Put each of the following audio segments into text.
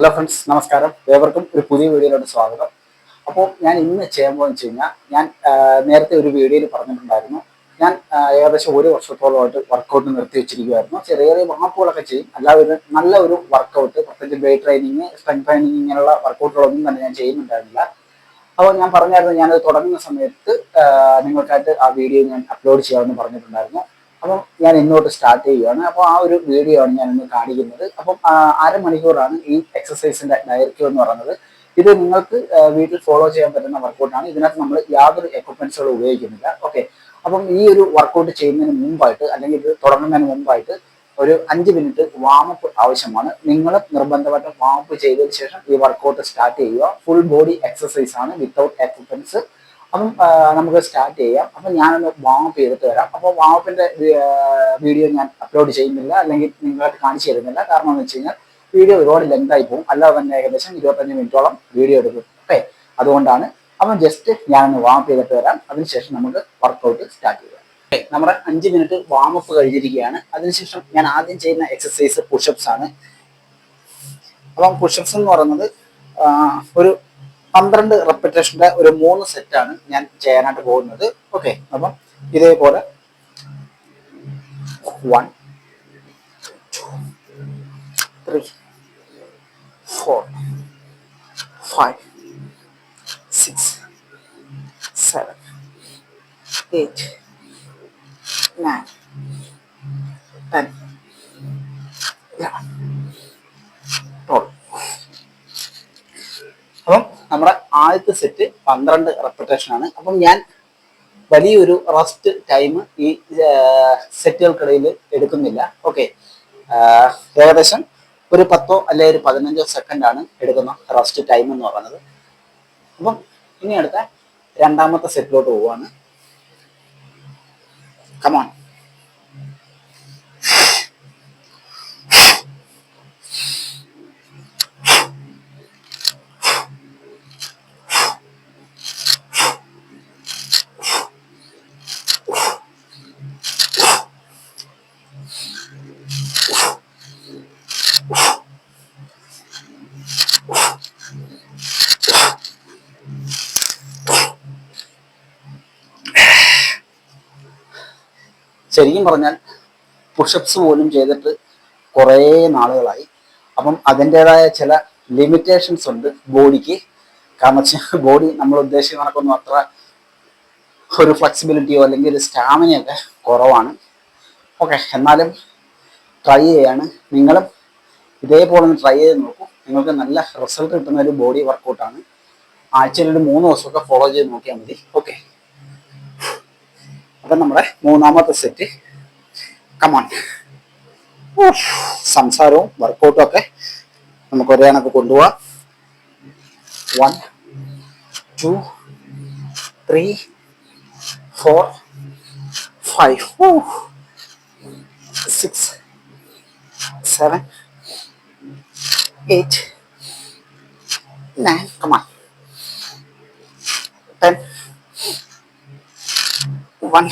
Hello friends, നമസ്കാരം. ഏവർക്കും ഒരു പുതിയ വീഡിയോയിലോട്ട് സ്വാഗതം. അപ്പോൾ ഞാൻ ഇന്ന് ചെയ്യാൻ പോകുന്നത് വെച്ച് കഴിഞ്ഞാൽ നേരത്തെ ഒരു വീഡിയോയിൽ പറഞ്ഞിട്ടുണ്ടായിരുന്നു. ഏകദേശം ഒരു വർഷത്തോളമായിട്ട് വർക്കൗട്ട് നിർത്തി വെച്ചിരിക്കുമായിരുന്നു. ചെറിയ ചെറിയ വാപ്പുകളൊക്കെ ചെയ്യും, അല്ലാതെ നല്ല ഒരു വർക്കൗട്ട്, പ്രത്യേകിച്ച് വെയിറ്റ് ട്രെയിനിങ്, സ്ട്രെങ്ത് ട്രെയിനിങ്, ഇങ്ങനെയുള്ള വർക്കൗട്ടുകളൊന്നും തന്നെ ഞാൻ ചെയ്യുന്നുണ്ടായിരുന്നില്ല. അപ്പോൾ ഞാൻ പറഞ്ഞായിരുന്നു, ഞാനത് തുടങ്ങുന്ന സമയത്ത് നിങ്ങൾക്കായിട്ട് ആ വീഡിയോ ഞാൻ അപ്ലോഡ് ചെയ്യാമെന്ന് പറഞ്ഞിട്ടുണ്ടായിരുന്നു. അപ്പം ഞാൻ ഇന്നോട്ട് സ്റ്റാർട്ട് ചെയ്യുകയാണ്. അപ്പോൾ ആ ഒരു വീഡിയോ ആണ് ഞാൻ ഇന്ന് കാണിക്കുന്നത്. അപ്പം അരമണിക്കൂറാണ് ഈ എക്സസൈസിന്റെ ദൈർഘ്യം എന്ന് പറയുന്നത്. ഇത് നിങ്ങൾക്ക് വീട്ടിൽ ഫോളോ ചെയ്യാൻ പറ്റുന്ന വർക്കൗട്ടാണ്. ഇതിനകത്ത് നമ്മൾ യാതൊരു എക്യുപ്മെന്റ്സുകളും ഉപയോഗിക്കുന്നില്ല. ഓക്കെ. അപ്പം ഈ ഒരു വർക്കൗട്ട് ചെയ്യുന്നതിന് മുമ്പായിട്ട്, അല്ലെങ്കിൽ ഇത് തുടങ്ങുന്നതിന് മുമ്പായിട്ട് ഒരു 5 മിനിറ്റ് വാമപ്പ് ആവശ്യമാണ്. നിങ്ങൾ നിർബന്ധമായിട്ടും വാമപ്പ് ചെയ്തതിനു ശേഷം ഈ വർക്കൗട്ട് സ്റ്റാർട്ട് ചെയ്യുക. ഫുൾ ബോഡി എക്സസൈസ് ആണ്, വിത്തൗട്ട് എക്യുപ്മെന്റ്സ്. അപ്പം നമുക്ക് സ്റ്റാർട്ട് ചെയ്യാം. അപ്പം ഞാനൊന്ന് വാമപ്പ് ചെയ്തിട്ട് വരാം. അപ്പോൾ വാമപ്പിന്റെ വീഡിയോ ഞാൻ അപ്ലോഡ് ചെയ്യുന്നില്ല, അല്ലെങ്കിൽ നിങ്ങളായിട്ട് കാണിച്ചു തരുന്നില്ല. കാരണം എന്ന് വെച്ച് കഴിഞ്ഞാൽ വീഡിയോ ഒരുപാട് ലെങ്ത് ആയി പോകും. അല്ലാതെ തന്നെ ഏകദേശം 25 മിനിറ്റോളം വീഡിയോ എടുക്കും. ഓക്കെ, അതുകൊണ്ടാണ്. അപ്പം ജസ്റ്റ് ഞാനൊന്ന് വാമപ്പ് ചെയ്തിട്ട് വരാം. അതിനുശേഷം നമുക്ക് വർക്കൗട്ട് സ്റ്റാർട്ട് ചെയ്യാം. നമ്മുടെ 5 മിനിറ്റ് വാമപ്പ് കഴിഞ്ഞിരിക്കുകയാണ്. അതിനുശേഷം ഞാൻ ആദ്യം ചെയ്യുന്ന എക്സസൈസ് പുഷപ്സ് ആണ്. അപ്പം പുഷപ്സ് എന്ന് പറയുന്നത് ഒരു 12 റെപ്പിറ്റേഷന്റെ ഒരു 3 സെറ്റാണ് ഞാൻ ചെയ്യാനായിട്ട് പോകുന്നത്. ഓക്കെ, അപ്പം ഇതേപോലെ 1, 2, 3, 4, 5, 6, 7, 8, 9, 10, 11, 12. അപ്പം നമ്മുടെ ആദ്യത്തെ സെറ്റ് 12 റെപ്പിറ്റേഷൻ ആണ്. അപ്പം ഞാൻ വലിയൊരു റെസ്റ്റ് ടൈം ഈ സെറ്റുകൾക്കിടയിൽ എടുക്കുന്നില്ല. ഓക്കെ, ഏകദേശം ഒരു 10 അല്ലെങ്കിൽ ഒരു 15 സെക്കൻഡാണ് എടുക്കുന്ന റെസ്റ്റ് ടൈം എന്ന് പറയുന്നത്. അപ്പം ഇനി അടുത്ത രണ്ടാമത്തെ സെറ്റിലോട്ട് പോവാണ്. കമോൺ. ശരിക്കും പറഞ്ഞാൽ പുഷപ്സ് പോലും ചെയ്തിട്ട് കുറേ നാളുകളായി. അപ്പം അതിൻ്റെതായ ചില ലിമിറ്റേഷൻസ് ഉണ്ട് ബോഡിക്ക്. കാരണം വെച്ചാൽ ബോഡി നമ്മൾ ഉദ്ദേശിക്കുന്ന കണക്കൊന്നും അത്ര ഒരു ഫ്ലെക്സിബിലിറ്റിയോ അല്ലെങ്കിൽ ഒരു സ്റ്റാമിനയൊക്കെ കുറവാണ്. ഓക്കെ, എന്നാലും ട്രൈ ചെയ്യാണ്. നിങ്ങളും ഇതേപോലെ ഒന്ന് ട്രൈ ചെയ്ത് നോക്കൂ. നിങ്ങൾക്ക് നല്ല റിസൾട്ട് കിട്ടുന്ന ഒരു ബോഡി വർക്കൗട്ടാണ്. ആഴ്ചയിൽ ഒരു 3 ദിവസമൊക്കെ ഫോളോ ചെയ്ത് നോക്കിയാൽ മതി. ഓക്കെ, അപ്പം നമ്മുടെ മൂന്നാമത്തെ സെറ്റ്. കമോൺ. സംസാരവും വർക്കൗട്ടും ഒക്കെ നമുക്ക് ഒരേ കണക്ക് കൊണ്ടുപോവാം. 1, 2, 3, 4, 5, 6, 7, 8, 9, come on, 10, 1.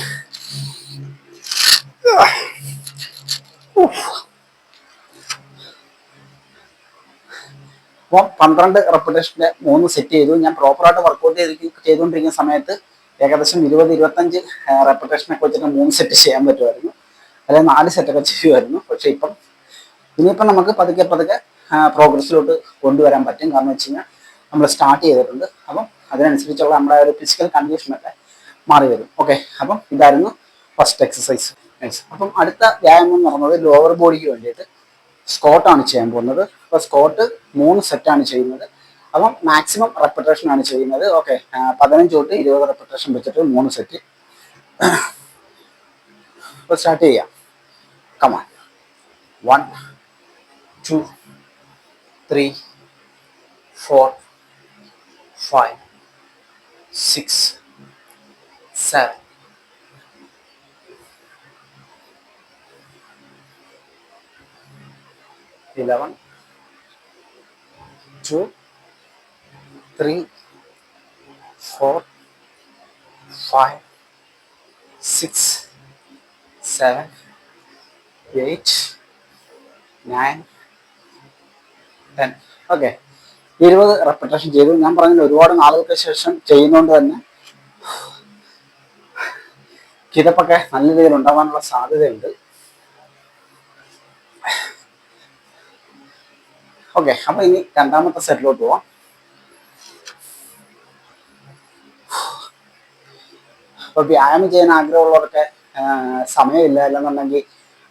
അപ്പോൾ 12 റെപ്പിറ്റേഷന്റെ 3 സെറ്റ് ചെയ്തു. ഞാൻ പ്രോപ്പറായിട്ട് വർക്കൗട്ട് ചെയ്തുകൊണ്ടിരിക്കുന്ന സമയത്ത് ഏകദേശം 20-25 റെപ്പിറ്റേഷനൊക്കെ വെച്ചിട്ട് 3 സെറ്റ് ചെയ്യാൻ പറ്റുമായിരുന്നു, അല്ലെങ്കിൽ 4 സെറ്റൊക്കെ ചെയ്യുമായിരുന്നു. പക്ഷെ ഇനിയിപ്പം നമുക്ക് പതുക്കെ പതുക്കെ പ്രോഗ്രസ്സിലോട്ട് കൊണ്ടുവരാൻ പറ്റും. കാരണം വെച്ച് കഴിഞ്ഞാൽ നമ്മൾ സ്റ്റാർട്ട് ചെയ്തിട്ടുണ്ട്. അപ്പം അതിനനുസരിച്ചുള്ള നമ്മുടെ ഒരു ഫിസിക്കൽ കണ്ടീഷനൊക്കെ മാറി വരും. ഓക്കെ, അപ്പം ഇതായിരുന്നു ഫസ്റ്റ് എക്സസൈസ്. അപ്പം അടുത്ത വ്യായാമം എന്ന് പറയുന്നത് ലോവർ ബോഡിക്ക് വേണ്ടിയിട്ട് സ്കോട്ടാണ് ചെയ്യാൻ പോകുന്നത്. അപ്പോൾ സ്കോട്ട് 3 സെറ്റാണ് ചെയ്യുന്നത്. അപ്പം മാക്സിമം റെപ്പിറ്റേഷൻ ആണ് ചെയ്യുന്നത്. ഓക്കെ, 15 തൊട്ട് 20 റെപ്പിറ്റേഷൻ വെച്ചിട്ട് 3 സെറ്റ്. അപ്പോൾ സ്റ്റാർട്ട് ചെയ്യാം. കമാൻ. 1, 2, 3, 4, 5, 6, 7, 11, 2, 3, 4, 5, 6, 7, 8, 9, 10, ഓക്കെ, 20 റെപ്പിറ്റേഷൻ ചെയ്തു. ഞാൻ പറഞ്ഞ ഒരുപാട് നാളുകൾക്ക് ശേഷം ചെയ്യുന്നതുകൊണ്ട് തന്നെ കിതപ്പൊക്കെ നല്ല രീതിയിൽ ഉണ്ടാവാനുള്ള സാധ്യതയുണ്ട്. ഓക്കെ, അപ്പൊ ഇനി രണ്ടാമത്തെ സെറ്റിലോട്ട് പോവാം. അപ്പൊ വ്യായാമം ചെയ്യാൻ ആഗ്രഹമുള്ളവർക്ക് സമയമില്ല, അല്ലെന്നുണ്ടെങ്കിൽ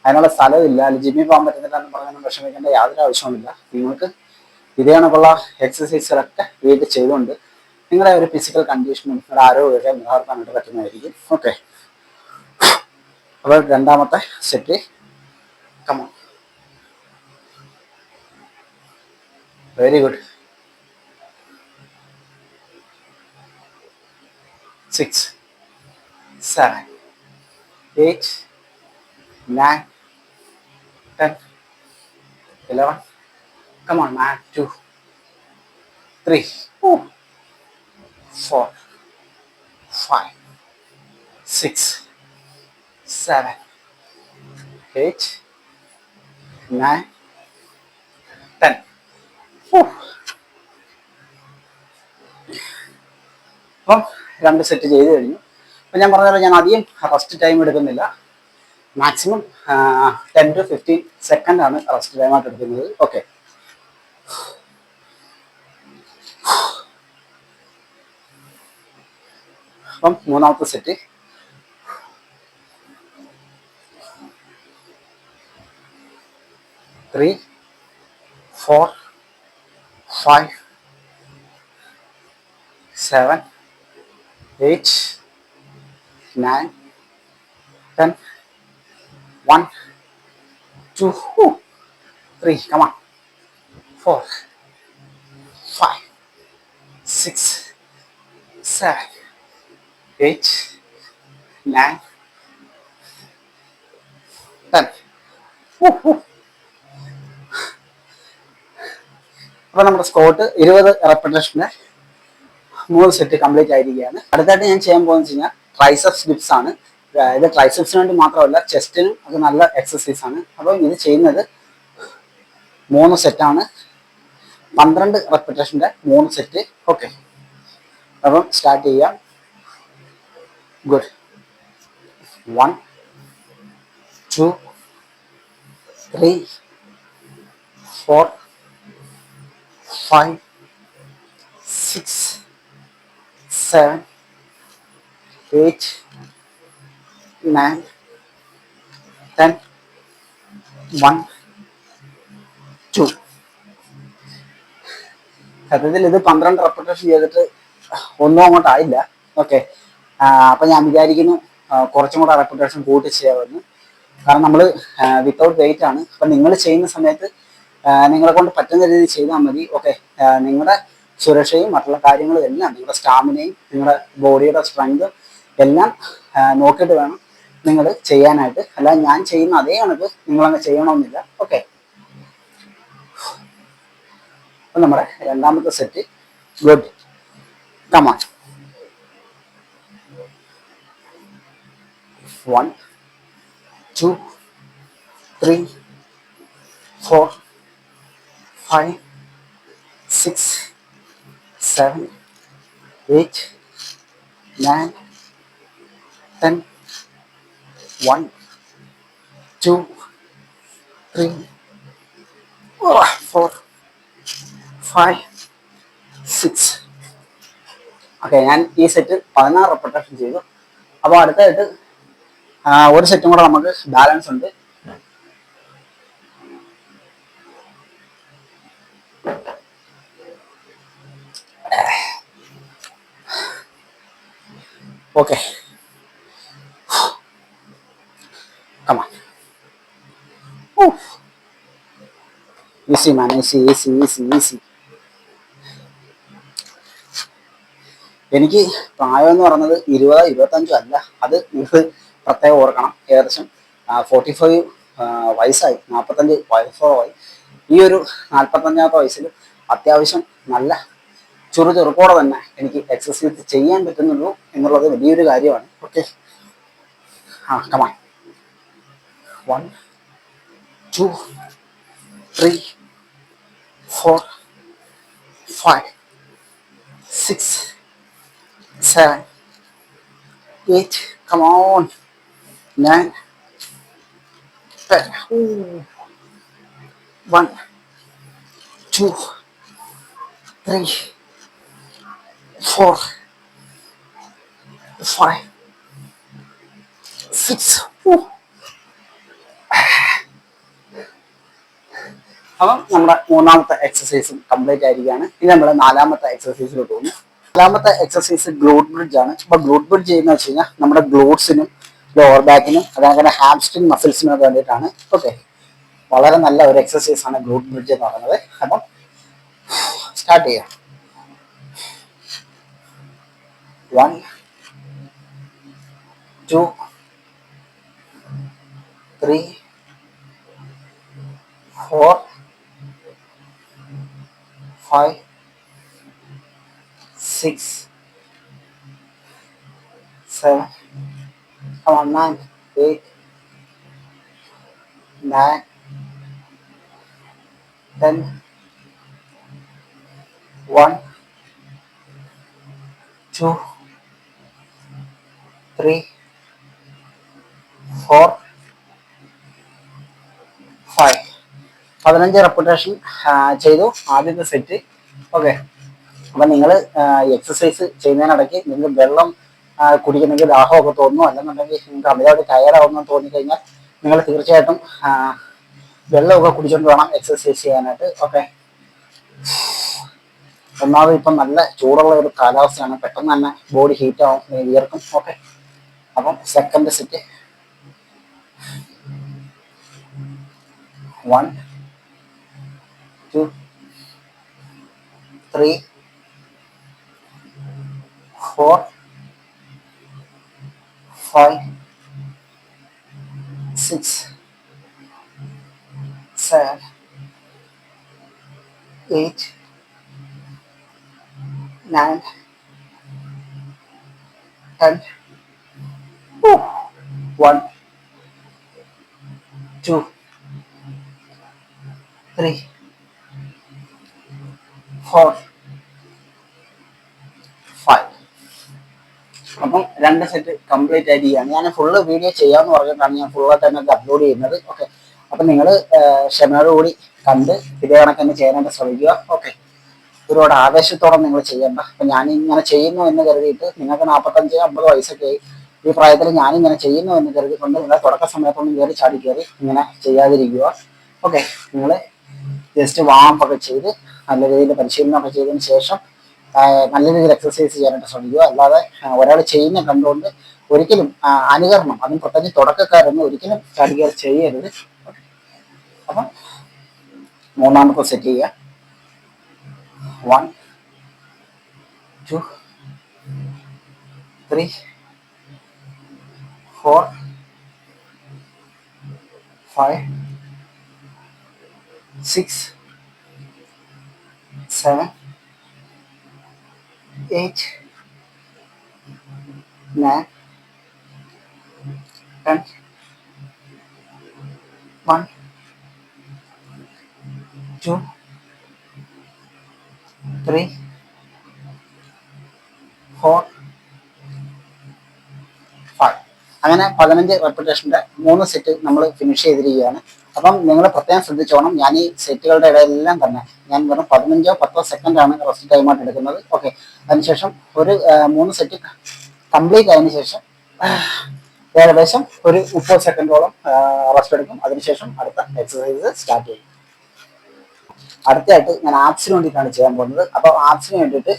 അതിനുള്ള സ്ഥലമില്ല, അല്ലെങ്കിൽ ജിമ്മിൽ പോകാൻ പറ്റുന്നില്ല എന്ന് പറഞ്ഞാൽ വിഷമിക്കേണ്ട യാതൊരു ആവശ്യവുമില്ല. നിങ്ങൾക്ക് ഇതേ കണക്കുള്ള എക്സസൈസുകളൊക്കെ വീട്ടിൽ ചെയ്തുകൊണ്ട് നിങ്ങളുടെ ഒരു ഫിസിക്കൽ കണ്ടീഷനും നിങ്ങളുടെ ആരോഗ്യമൊക്കെ നിലനിർത്താനായിട്ട് പറ്റുന്നതായിരിക്കും. ഓക്കെ, അപ്പോൾ രണ്ടാമത്തെ set, come on, very good. 6, 7, 8, 9, 10, 11. Come on, man. 2, 3, 4, 5, 6, 7, 8, 9, 10. അപ്പം 2 സെറ്റ് ചെയ്ത് കഴിഞ്ഞു. അപ്പം ഞാൻ പറഞ്ഞല്ലോ, ഞാൻ അധികം റെസ്റ്റ് ടൈം എടുക്കുന്നില്ല. മാക്സിമം 10 to 15 സെക്കൻഡ് ആണ് റെസ്റ്റ് ടൈം ആയിട്ട് എടുക്കുന്നത്. ഓക്കെ, അപ്പം മൂന്നാമത്തെ സെറ്റ്, 3, 4, 5, 7, 8, 9, 10, 1, 2, 3, come on, 4, 5, 6, 7, 8, 9, 10. അപ്പൊ നമ്മുടെ സ്കോട്ട് 20 റെപ്പിറ്റേഷന് 3 സെറ്റ് കംപ്ലീറ്റ് ആയിരിക്കുകയാണ്. അടുത്തായിട്ട് ഞാൻ ചെയ്യാൻ പോകുന്നത് വെച്ച് കഴിഞ്ഞാൽ ട്രൈസെപ്സ് ഡിപ്സ് ആണ്. ഇത് ട്രൈസെപ്സിന് വേണ്ടി മാത്രമല്ല, ചെസ്റ്റിനും അത് നല്ല എക്സസൈസ് ആണ്. അപ്പം ഇത് ചെയ്യുന്നത് 3 സെറ്റാണ്, 12 റെപ്പിറ്റേഷന്റെ 3 സെറ്റ്. ഓക്കെ, അപ്പം സ്റ്റാർട്ട് ചെയ്യാം. ഗുഡ്. 1, 2, 3, 4, 5, 6, 7, 8, 9, 10, 1, 2. സത്യത്തിൽ ഇത് 12 റെപ്പിറ്റേഷൻ ചെയ്തിട്ട് ഒന്നും അങ്ങോട്ടായില്ല. ഓക്കെ, അപ്പൊ ഞാൻ വിചാരിക്കുന്നു കുറച്ചും കൂടെ റെപ്പിറ്റേഷൻ കൂട്ടി ചെയ്യാമെന്ന്. കാരണം നമ്മൾ വിത്തൗട്ട് വെയിറ്റ് ആണ്. അപ്പൊ നിങ്ങൾ ചെയ്യുന്ന സമയത്ത് നിങ്ങളെ കൊണ്ട് പറ്റുന്ന രീതിയിൽ ചെയ്താൽ മതി. ഓക്കെ, നിങ്ങളുടെ സുരക്ഷയും മറ്റുള്ള കാര്യങ്ങളും എല്ലാം, നിങ്ങളുടെ സ്റ്റാമിനയും നിങ്ങളുടെ ബോഡിയുടെ സ്ട്രെങ്തും എല്ലാം നോക്കിയിട്ട് വേണം നിങ്ങൾ ചെയ്യാനായിട്ട്. അല്ല ഞാൻ ചെയ്യുന്ന അതേ കണക്ക് നിങ്ങളങ്ങ് ചെയ്യണമെന്നില്ല. ഓക്കെ, അപ്പൊ നമ്മുടെ രണ്ടാമത്തെ സെറ്റ്. Good, come on. 1, 2, 3, 4, 5, 6, 7, 8, 9, 10, 1, 2, 3, 4, 5, 6. ഓക്കെ, ഞാൻ ഈ സെറ്റ് 16 റെപ്പിറ്റേഷൻ ചെയ്തു. അപ്പോൾ അടുത്തായിട്ട് ഒരു സെറ്റും കൂടെ നമുക്ക് ബാലൻസ് ഉണ്ട്. Okay, come on. Easy man, easy. എനിക്ക് പ്രായം എന്ന് പറയുന്നത് 20, 25 അല്ല. അത് നിങ്ങൾക്ക് പ്രത്യേകം ഓർക്കണം. ഏകദേശം 45 വയസ്സായി, 45 വയസ്സോളമായി. ഈ ഒരു 45ാമത്തെ വയസ്സിൽ അത്യാവശ്യം നല്ല ചുറുചുറുക്കോടെ തന്നെ എനിക്ക് എക്സസൈസ് ചെയ്യാൻ പറ്റുന്നുള്ളൂ എന്നുള്ളത് വലിയൊരു കാര്യമാണ്. Okay, come on. 1, 2, 3, 4, 5, 6, 7, 8. Come on. 9, 10. Ooh. 1, 2, 3, 4, 5, 6. Ooh. അപ്പം നമ്മുടെ മൂന്നാമത്തെ എക്സസൈസും കംപ്ലീറ്റ് ആയിരിക്കുകയാണ്. ഇനി നമ്മൾ നാലാമത്തെ എക്സസൈസിലോട്ട് പോകുന്നു. നാലാമത്തെ എക്സസൈസ് ഗ്ലൂട്ട് ബ്രിഡ്ജ് ആണ്. അപ്പൊ ഗ്ലൂട്ട് ബ്രിഡ്ജ് ചെയ്യുന്ന വെച്ച് കഴിഞ്ഞാൽ നമ്മുടെ ഗ്ലൂട്ട്സിനും ലോവർ ബാക്കിനും അതേപോലെ ഹാംസ്ട്രിങ് മസിൽസിനും വേണ്ടിയിട്ടാണ്. ഓക്കെ, വളരെ നല്ല ഒരു എക്സസൈസ് ആണ് ഗ്ലൂട്ട് ബ്രിഡ്ജ് എന്ന് പറയുന്നത്. അപ്പം സ്റ്റാർട്ട് ചെയ്യാം. 1, 2, 3, 4, 5, 6, 7. Come on, 9, 8, 9, 10. 1, 2, 3, 4, 5. 15 റെപ്പിറ്റേഷൻ ചെയ്തു ആദ്യത്തെ സെറ്റ്. ഓക്കെ, അപ്പം നിങ്ങൾ എക്സസൈസ് ചെയ്യുന്നതിനിടയ്ക്ക് നിങ്ങൾക്ക് വെള്ളം കുടിക്കണമെങ്കിൽ ദാഹമൊക്കെ തോന്നുന്നു, അല്ലെന്നുണ്ടെങ്കിൽ നിങ്ങൾക്ക് അമിതമായിട്ട് ടയർഡാവുന്നു തോന്നിക്കഴിഞ്ഞാൽ നിങ്ങൾ തീർച്ചയായിട്ടും വെള്ളമൊക്കെ കുടിച്ചുകൊണ്ട് വേണം എക്സസൈസ് ചെയ്യാനായിട്ട്. ഓക്കെ, ഒന്നാമത് ഇപ്പം നല്ല ചൂടുള്ള ഒരു കാലാവസ്ഥയാണ്, പെട്ടെന്ന് തന്നെ ബോഡി ഹീറ്റ് ആവും, വിയർക്കും. ഓക്കെ, അപ്പം സെക്കൻഡ് സെറ്റ്. 1, 2, 3, 4, 5, 6, 7, 8, 9, 10. 1, 2, 3, 4, 5. അപ്പം രണ്ട് സെറ്റ് കംപ്ലീറ്റ് ആയിട്ട് ചെയ്യാണ്. ഞാൻ ഫുള്ള് വീഡിയോ ചെയ്യാമെന്ന് പറഞ്ഞിട്ടാണ് ഞാൻ ഫുള്ളായിട്ട് തന്നെ അപ്ലോഡ് ചെയ്യുന്നത്. ഓക്കെ, അപ്പം നിങ്ങൾ ക്ഷമയോടുകൂടി കണ്ട് ഇതേ കണക്ക് തന്നെ ചെയ്യാനായിട്ട് ശ്രമിക്കുക. ഓക്കെ, ഒരുപാട് ആവേശത്തോടെ നിങ്ങൾ ചെയ്യണ്ട. അപ്പം ഞാനിങ്ങനെ ചെയ്യുന്നു എന്ന് കരുതിയിട്ട് നിങ്ങൾക്ക് 45, 50 വയസ്സൊക്കെ ആയി ഈ പ്രായത്തിൽ ഞാനിങ്ങനെ ചെയ്യുന്നു എന്ന് കരുതിക്കൊണ്ട് നിങ്ങളെ തുടക്ക സമയത്തൊന്നും കയറി ഇങ്ങനെ ചെയ്യാതിരിക്കുക. ഓക്കെ, നിങ്ങൾ ജസ്റ്റ് വാമ്പൊക്കെ ചെയ്ത് നല്ല രീതിയിൽ പരിശീലനമൊക്കെ ചെയ്തതിന് ശേഷം നല്ല രീതിയിൽ എക്സസൈസ് ചെയ്യാനായിട്ട് ശ്രമിക്കുക. അല്ലാതെ ഒരാൾ ചെയ്യുന്ന കണ്ടുകൊണ്ട് ഒരിക്കലും അനുകരണം, അതും പ്രത്യേകിച്ച് തുടക്കക്കാരൊന്നും ഒരിക്കലും ചാടിക്കയറി ചെയ്യരുത്. അപ്പം മൂന്നാമത്തെ സെറ്റ് ചെയ്യുക. 1, 2, 3, 4, 5, 6, 7, 8, 9, 10. 1, 2, 3, 4, 5. അങ്ങനെ 15 റെപ്പിറ്റേഷൻ്റെ 3 സെറ്റ് നമ്മൾ ഫിനിഷ് ചെയ്തിരിക്കുകയാണ്. അപ്പം നിങ്ങൾ പ്രത്യേകം ശ്രദ്ധിച്ചോണം, ഞാൻ ഈ സെറ്റുകളുടെ ഇടയിലെല്ലാം തന്നെ ഞാൻ വെറും 15 10 സെക്കൻഡാണ് റെസ്റ്റ് ടൈമായിട്ട് എടുക്കുന്നത്. ഓക്കെ, അതിനുശേഷം ഒരു 3 സെറ്റ് കംപ്ലീറ്റ് ആയതിനു ശേഷം ഏകദേശം ഒരു 30 സെക്കൻഡോളം റെസ്റ്റ് എടുക്കും. അതിനുശേഷം അടുത്ത എക്സസൈസ് സ്റ്റാർട്ട് ചെയ്യും. അടുത്തായിട്ട് ഞാൻ ആപ്സിന് വേണ്ടിയിട്ടാണ് ചെയ്യാൻ പോകുന്നത്. അപ്പോൾ ആപ്സിന് വേണ്ടിയിട്ട്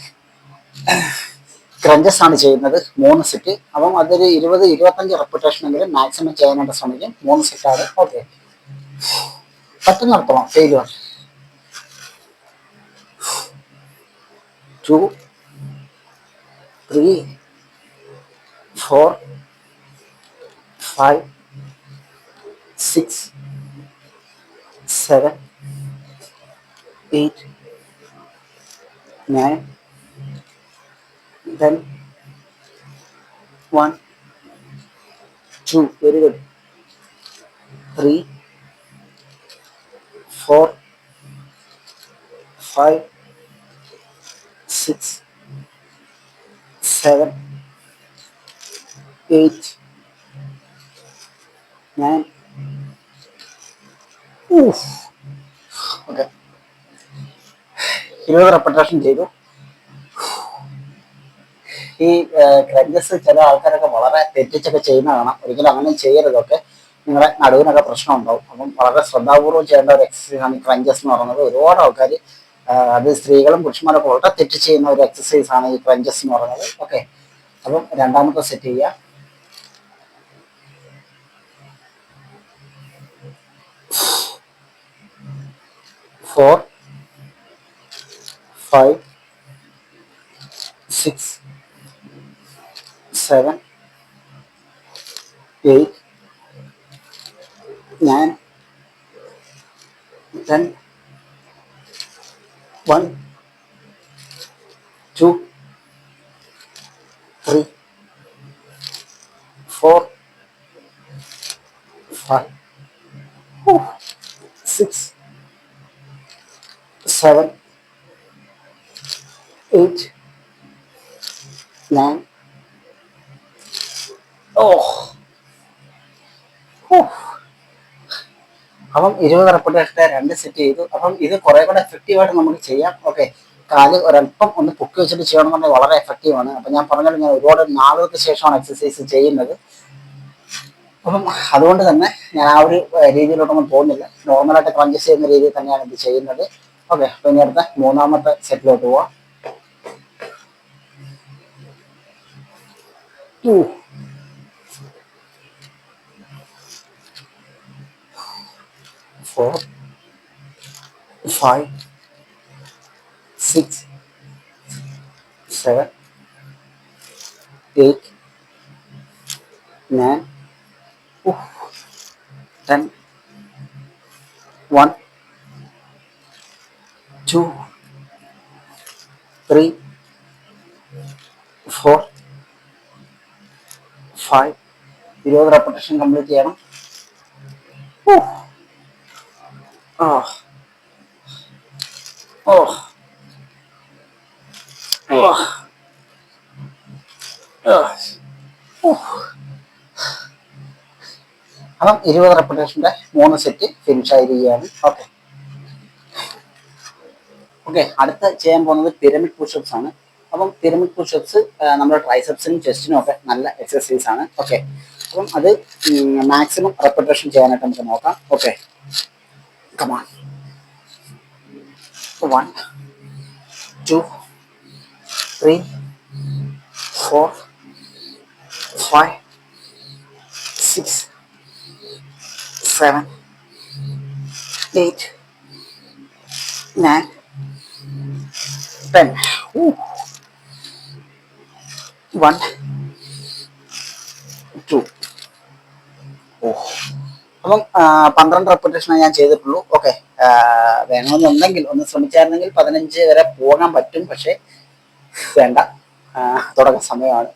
ക്രഞ്ചസ് ആണ് ചെയ്യുന്നത് 3 സെറ്റ്. അപ്പം അതൊരു 20-25 റെപ്പിറ്റേഷൻ എങ്കിലും മാക്സിമം ചെയ്യാനായിട്ട് ശ്രമിക്കും. 3 സെറ്റാണ്. ഓക്കെ, പറ്റുന്നിടത്തോളം failure. 2, 3, 4, 5, 6, 7, 8, 9, 10. 1, 2, very good. 3, 4, 5, six seven eight nine. Okay, 20 repetition ചെയ്തു. ഈ ക്രഞ്ചസ് ചില ആൾക്കാരൊക്കെ വളരെ തെറ്റിച്ചൊക്കെ ചെയ്യുന്ന കാണാം. ഒരിക്കലും അങ്ങനെ ചെയ്യരുതൊക്കെ. നിങ്ങളുടെ നടുവിനൊക്കെ പ്രശ്നം ഉണ്ടാവും. അപ്പം വളരെ ശ്രദ്ധാപൂർവ്വം ചെയ്യേണ്ട ഒരു എക്സസൈസ് ആണ് ഈ ക്രഞ്ചസ് എന്ന് പറയുന്നത്. ഒരുപാട് ആൾക്കാർ, അത് സ്ത്രീകളും പുരുഷന്മാരൊക്കെ വളരെ തെറ്റ് ചെയ്യുന്ന ഒരു എക്സസൈസ് ആണ് ഈ ക്രഞ്ചസ് എന്ന് പറയുന്നത്. ഓക്കെ, അപ്പം രണ്ടാമത്തെ സെറ്റ് ചെയ്യുക. 4 5 6 7 8 9 10 1 2 3 4 5 6 7 8 9. അപ്പം 20 റെപ്പറ്റേഷൻ്റെ 2 സെറ്റ് ചെയ്തു. അപ്പം ഇത് കുറെ കൂടെ എഫക്റ്റീവായിട്ട് നമുക്ക് ചെയ്യാം. ഓക്കെ, കാല് ഒരല്പം ഒന്ന് പൊക്കി വെച്ചിട്ട് ചെയ്യണമെന്നുണ്ടെങ്കിൽ വളരെ എഫക്റ്റീവാണ്. അപ്പം ഞാൻ പറഞ്ഞാലും ഞാൻ ഒരുപാട് നാളുകൾക്ക് ശേഷമാണ് എക്സസൈസ് ചെയ്യുന്നത്. അപ്പം അതുകൊണ്ട് തന്നെ ഞാൻ ആ ഒരു രീതിയിലോട്ടൊന്നും പോകുന്നില്ല. നോർമലായിട്ട് ക്രഞ്ചസ് ചെയ്യുന്ന രീതിയിൽ തന്നെയാണ് ഇത് ചെയ്യുന്നത്. ഓക്കെ, അപ്പം ഇനി അടുത്ത മൂന്നാമത്തെ സെറ്റിലോട്ട് പോവാം. 2 4 5 6 7 8 9 10 1 2 3 4 5. 20 റെപ്പറ്റേഷൻ കംപ്ലീറ്റ് ചെയ്യണം. അപ്പം 20 റെപ്പറ്റേഷൻ്റെ 3 സെറ്റ് ഫിനിഷ് ആയിരിക്കുകയാണ്. ഓക്കെ ഓക്കെ, അടുത്ത ചെയ്യാൻ പോകുന്നത് പിരമിഡ് പുഷപ്സ് ആണ്. അപ്പം പിരമിഡ് പുഷപ്സ് നമ്മുടെ ട്രൈസെപ്സിനും ചെസ്റ്റിനും ഒക്കെ നല്ല എക്സസൈസ് ആണ്. ഓക്കെ, അപ്പം അത് മാക്സിമം റെപ്പറ്റേഷൻ ചെയ്യാനായിട്ട് നമുക്ക് നോക്കാം. Okay, come on. 1 2 3 4 5 6 7 8 9 10. 1 2. അപ്പം 12 റെപ്പറ്റേഷനെ ഞാൻ ചെയ്തിട്ടുള്ളൂ. ഓക്കെ, വേണമെന്നുണ്ടെങ്കിൽ ഒന്ന് ശ്രമിച്ചായിരുന്നെങ്കിൽ 15 വരെ പോകാൻ പറ്റും. പക്ഷേ വേണ്ട, തുടക്ക സമയമാണ്.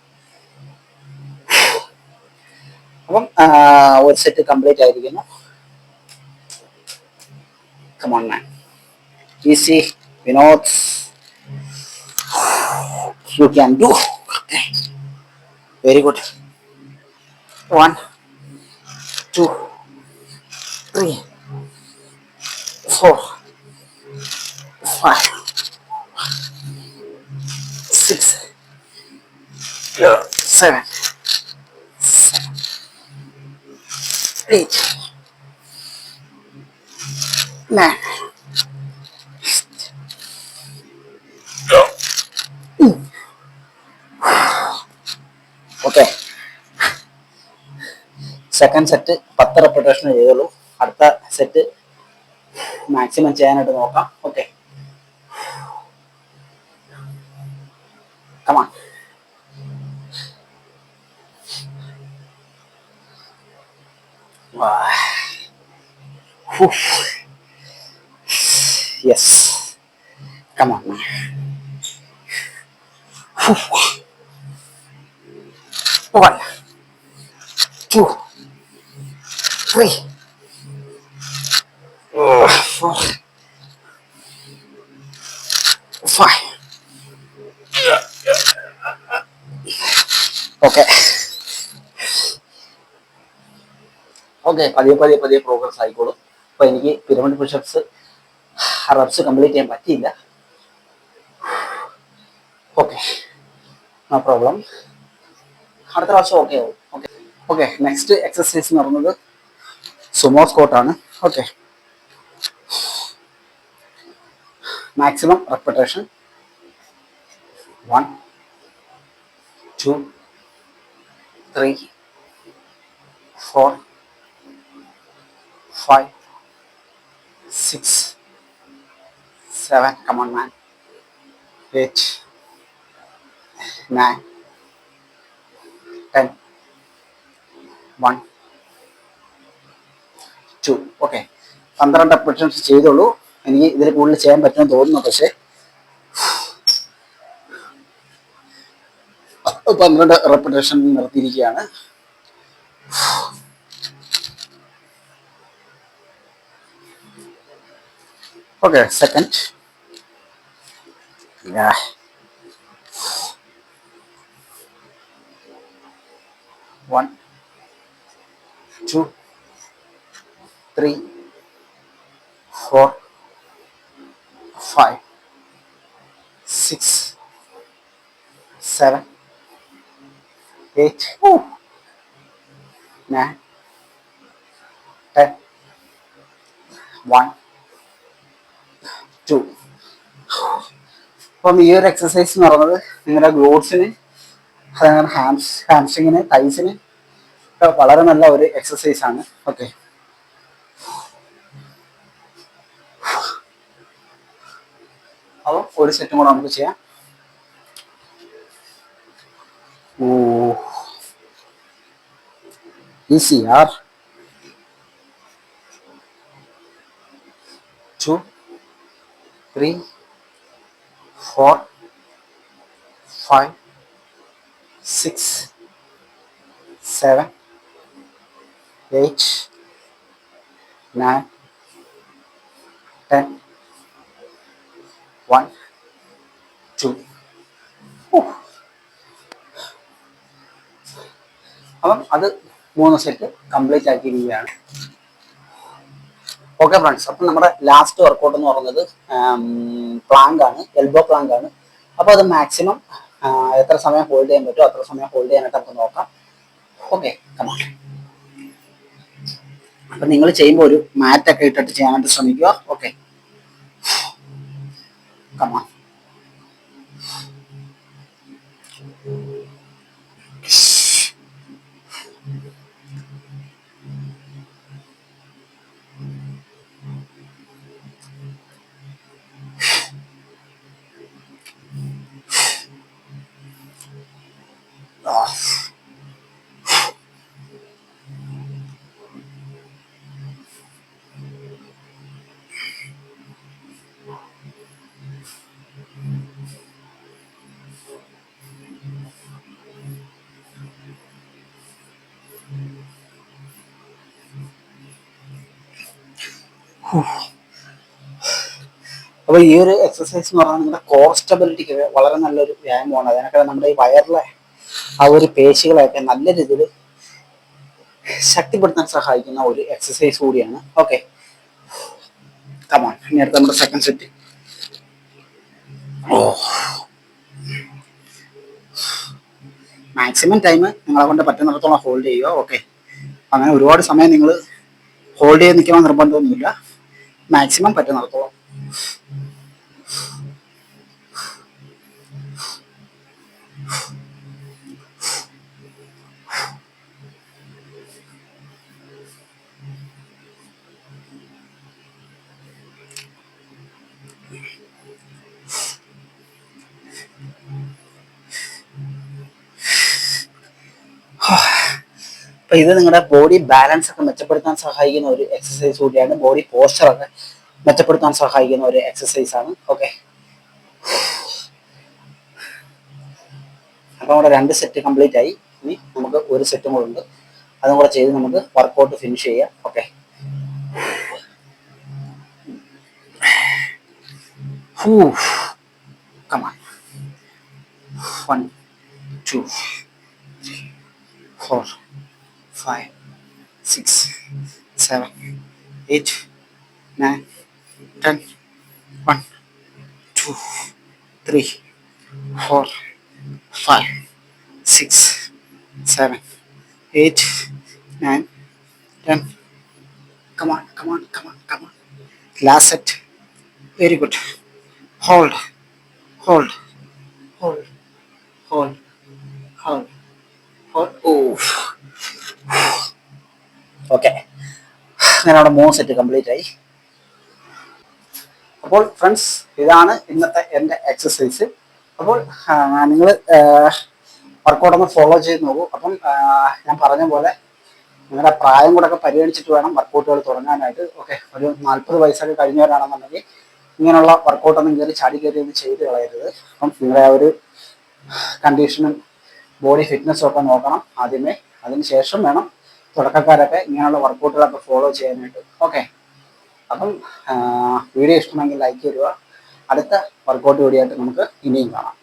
അപ്പം ഒരു സെറ്റ് കംപ്ലീറ്റ് ആയിരിക്കുന്നു. Come on, man. Easy, Vinod. You can do. Okay. Very good. 1 2 3 4 5 6 7 8 9 okay, second set 10 repetition ചെയ്തുള്ളൂ. അടുത്ത സെറ്റ് മാക്സിമം ചെയ്യാനായിട്ട് നോക്കാം. Okay, come on. Yes, come on, man. 1 2 3 4 5 okay okay, പതിയെ പതിയെ പതിയെ പ്രോഗ്രസ് ആയിക്കോളും. അപ്പൊ എനിക്ക് പിരമിഡ് പുഷപ്സ് റബ്സ് കംപ്ലീറ്റ് ചെയ്യാൻ പറ്റിയില്ല. Okay, no problem. അടുത്ത പ്രാവശ്യം ഓക്കെ ആവും. ഓക്കെ ഓക്കെ, നെക്സ്റ്റ് എക്സസൈസ് എന്ന് പറയുന്നത് സുമോ സ്ക്വാട്ട് ആണ്. Okay, maximum repetition 1 2 3 4 5 6 7, come on man, 8 9 10 1 2. Okay, 12 repetitions ചെയ്തോളൂ. എനിക്ക് ഇതിൽ കൂടുതൽ ചെയ്യാൻ പറ്റുമെന്ന് തോന്നുന്നു, പക്ഷേ 12 റെപ്പിറ്റേഷൻ നിർത്തിയിരിക്കുകയാണ്. Okay, second. 1 2 3 4 5 6 7 8 9 10 1 2. അപ്പം ഈ ഒരു എക്സസൈസ് എന്ന് പറയുന്നത് നിങ്ങളുടെ ഗ്ലോട്ട്സിന്, അതങ്ങനെ ഹാംസ്ട്രിങ്ങിന്, തൈസിന് വളരെ നല്ല ഒരു എക്സസൈസ് ആണ്. ഓക്കെ, അപ്പോൾ ഒരു സെറ്റും കൂടെ നമുക്ക് ചെയ്യാം. ഈസി ആർ 2 3 4 5 6 7 8 9 10 1 2. അപ്പം അത് 3 സെറ്റ് കംപ്ലീറ്റ് ആക്കിയിരിക്കുകയാണ്. ഓക്കെ ഫ്രണ്ട്സ്, അപ്പം നമ്മുടെ ലാസ്റ്റ് വർക്കൗട്ട് എന്ന് പറയുന്നത് പ്ലാങ്ക് ആണ്, എൽബോ പ്ലാങ്ക് ആണ്. അപ്പോൾ അത് മാക്സിമം എത്ര സമയം ഹോൾഡ് ചെയ്യാൻ പറ്റുമോ അത്ര സമയം ഹോൾഡ് ചെയ്യാനായിട്ട് നമുക്ക് നോക്കാം. ഓക്കെ, കമാ. അപ്പം നിങ്ങൾ ചെയ്യുമ്പോൾ ഒരു മാറ്റൊക്കെ ഇട്ടിട്ട് ചെയ്യാനായിട്ട് ശ്രമിക്കുക. ഓക്കെ, കമാ. അപ്പൊ ഈ ഒരു എക്സസൈസ് എന്ന് പറഞ്ഞാൽ നിങ്ങളുടെ കോർ സ്റ്റെബിലിറ്റിക്ക് വളരെ നല്ലൊരു വ്യായാമമാണ്. അതിനൊക്കെ നമ്മുടെ ഈ വയറിലെ ആ ഒരു പേശികളെയൊക്കെ നല്ല രീതിയിൽ ശക്തിപ്പെടുത്താൻ സഹായിക്കുന്ന ഒരു എക്സസൈസ് കൂടിയാണ്. Okay, come on. ഇനി അടുത്ത നമ്മുടെ സെക്കൻഡ് സെറ്റ്. മാക്സിമം ടൈം നിങ്ങളെ കൊണ്ട് പറ്റുന്നിടത്തോളം ഹോൾഡ് ചെയ്യുക. ഓക്കെ, അങ്ങനെ ഒരുപാട് സമയം നിങ്ങൾ ഹോൾഡ് ചെയ്ത് നിൽക്കാൻ നിർബന്ധമൊന്നുമില്ല. മാക്സിമം പറ്റുന്നിടത്തോളം. അപ്പൊ ഇത് നിങ്ങളുടെ ബോഡി ബാലൻസ് ഒക്കെ മെച്ചപ്പെടുത്താൻ സഹായിക്കുന്ന ഒരു എക്സസൈസ് കൂടിയാണ്. ബോഡി പോസ്ചർ ഒക്കെ മെച്ചപ്പെടുത്താൻ സഹായിക്കുന്ന ഒരു എക്സസൈസ് ആണ്. ഓക്കെ, അപ്പൊ നമ്മുടെ 2 സെറ്റ് കംപ്ലീറ്റ് ആയി. ഇനി നമുക്ക് ഒരു സെറ്റും കൂടെ ഉണ്ട്, അതും കൂടെ ചെയ്ത് നമുക്ക് വർക്കൗട്ട് ഫിനിഷ് ചെയ്യാം. Okay, come on, 1 2 4, 5, 6, 7, 8, 9, 10. 1, 2, 3, 4, 5, 6, 7, 8, 9, 10. Come on, come on, come on, come on. Last set. Very good. Hold, hold, hold, hold, hold, hold. Oof. Okay, അങ്ങനെ അവിടെ 3 സെറ്റ് കംപ്ലീറ്റ് ആയി. അപ്പോൾ ഫ്രണ്ട്സ്, ഇതാണ് ഇന്നത്തെ എൻ്റെ എക്സസൈസ്. അപ്പോൾ നിങ്ങൾ വർക്കൗട്ട് ഒന്ന് ഫോളോ ചെയ്ത് നോക്കൂ. അപ്പം ഞാൻ പറഞ്ഞ പോലെ നിങ്ങളുടെ പ്രായം കൂടെ ഒക്കെ പരിഗണിച്ചിട്ട് വേണം വർക്കൗട്ടുകൾ തുടങ്ങാനായിട്ട്. ഓക്കെ, ഒരു 40 വയസ്സൊക്കെ കഴിഞ്ഞവരാണെന്നുണ്ടെങ്കിൽ ഇങ്ങനെയുള്ള വർക്കൗട്ടൊന്നും കയറി ചാടി കയറി ഒന്നും ചെയ്ത് കളയരുത്. അപ്പം നിങ്ങളുടെ ആ ഒരു കണ്ടീഷനും ബോഡി ഫിറ്റ്നസ്സും ഒക്കെ നോക്കണം ആദ്യമേ. അതിന് ശേഷം വേണം തുടക്കക്കാരൊക്കെ ഇങ്ങനെയുള്ള വർക്കൗട്ടുകളൊക്കെ ഫോളോ ചെയ്യാനായിട്ട്. ഓക്കെ, അപ്പം വീഡിയോ ഇഷ്ടമെങ്കിൽ ലൈക്ക് ചെയ്യുക. അടുത്ത വർക്കൗട്ട് വീഡിയോ ആയിട്ട് നമുക്ക് ഇനിയും കാണാം.